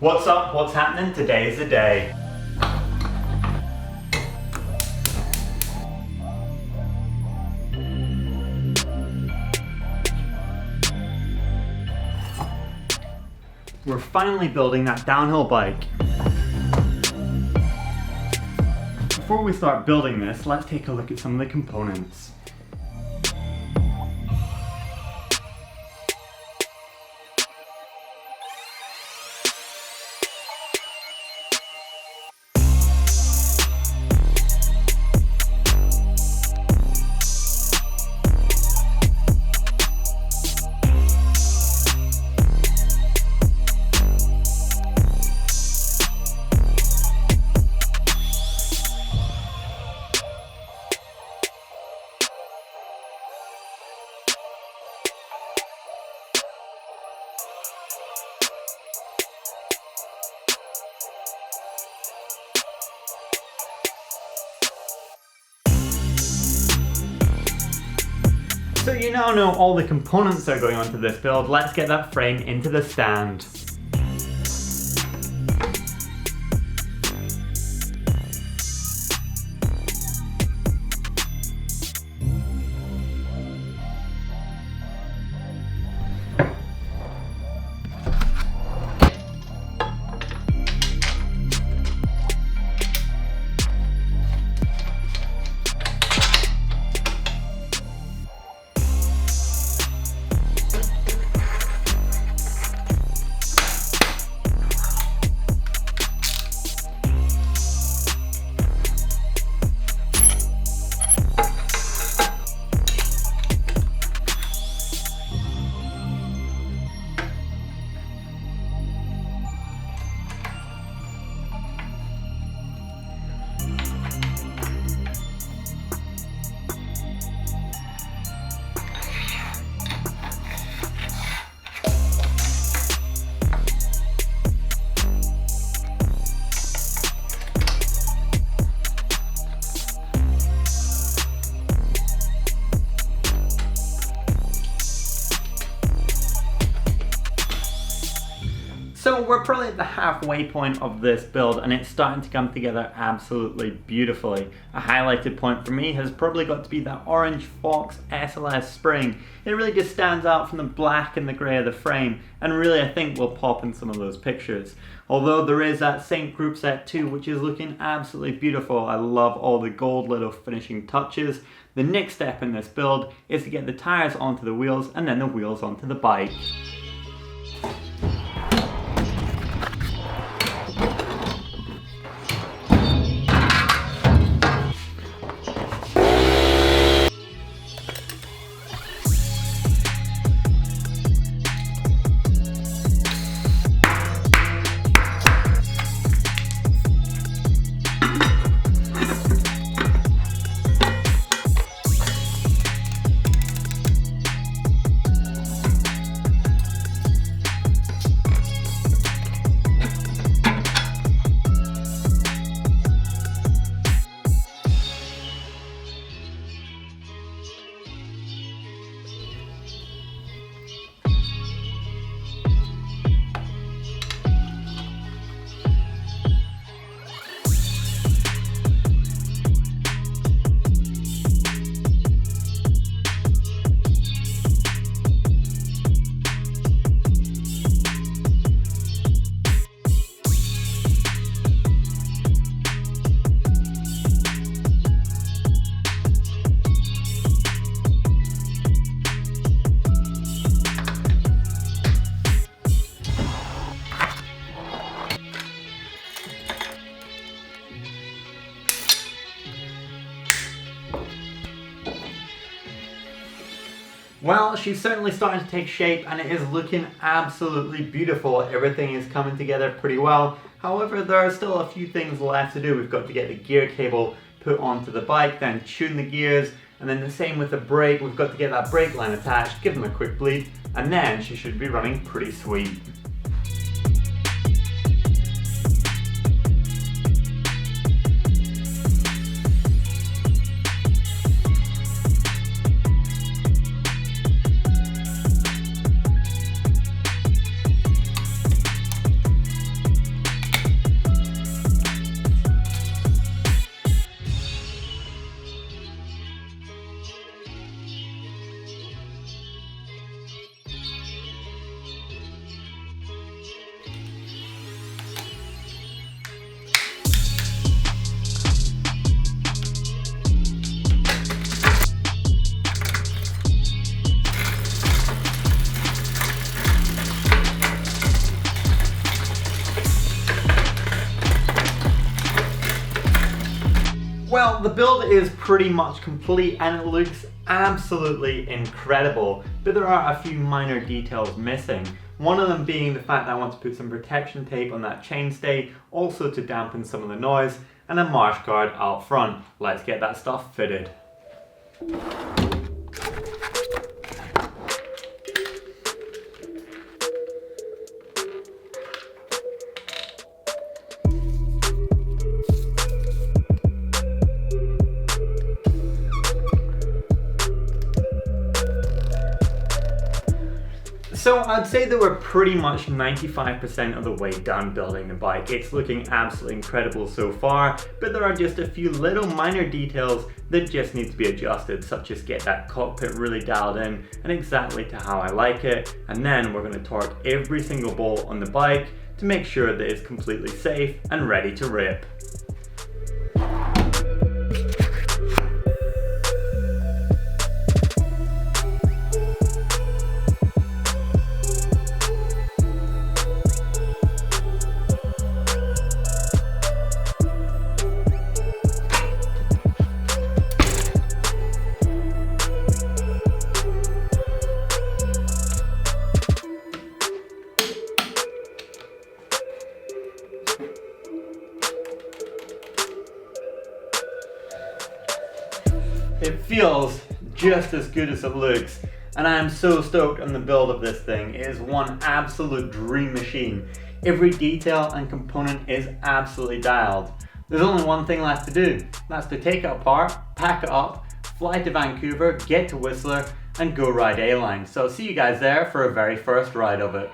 What's up? What's happening? Today is the day. We're finally building that downhill bike. Before we start building this, let's take a look at some of the components. So you now know all the components that are going onto this build. Let's get that frame into the stand. So we're probably at the halfway point of this build and it's starting to come together absolutely beautifully. A highlighted point for me has probably got to be that orange Fox SLS spring. It really just stands out from the black and the grey of the frame and really I think will pop in some of those pictures. Although there is that Saint Groupset too, which is looking absolutely beautiful. I love all the gold little finishing touches. The next step in this build is to get the tyres onto the wheels and then the wheels onto the bike. Well, she's certainly starting to take shape and it is looking absolutely beautiful. Everything is coming together pretty well. However, there are still a few things left to do. We've got to get the gear cable put onto the bike, then tune the gears, and then the same with the brake. We've got to get that brake line attached, give them a quick bleed, and then she should be running pretty sweet. Well, the build is pretty much complete and it looks absolutely incredible, but there are a few minor details missing. One of them being the fact that I want to put some protection tape on that chainstay, also to dampen some of the noise, and a marsh guard out front. Let's get that stuff fitted. So I'd say that we're pretty much 95% of the way done building the bike. It's looking absolutely incredible so far, but there are just a few little minor details that just need to be adjusted, such as get that cockpit really dialed in and exactly to how I like it. And then we're going to torque every single bolt on the bike to make sure that it's completely safe and ready to rip. It feels just as good as it looks, and I am so stoked on the build of this thing. It is one absolute dream machine. Every detail and component is absolutely dialed. There's only one thing left to do. That's to take it apart, pack it up, fly to Vancouver, get to Whistler, and go ride A-Line. So I'll see you guys there for a very first ride of it.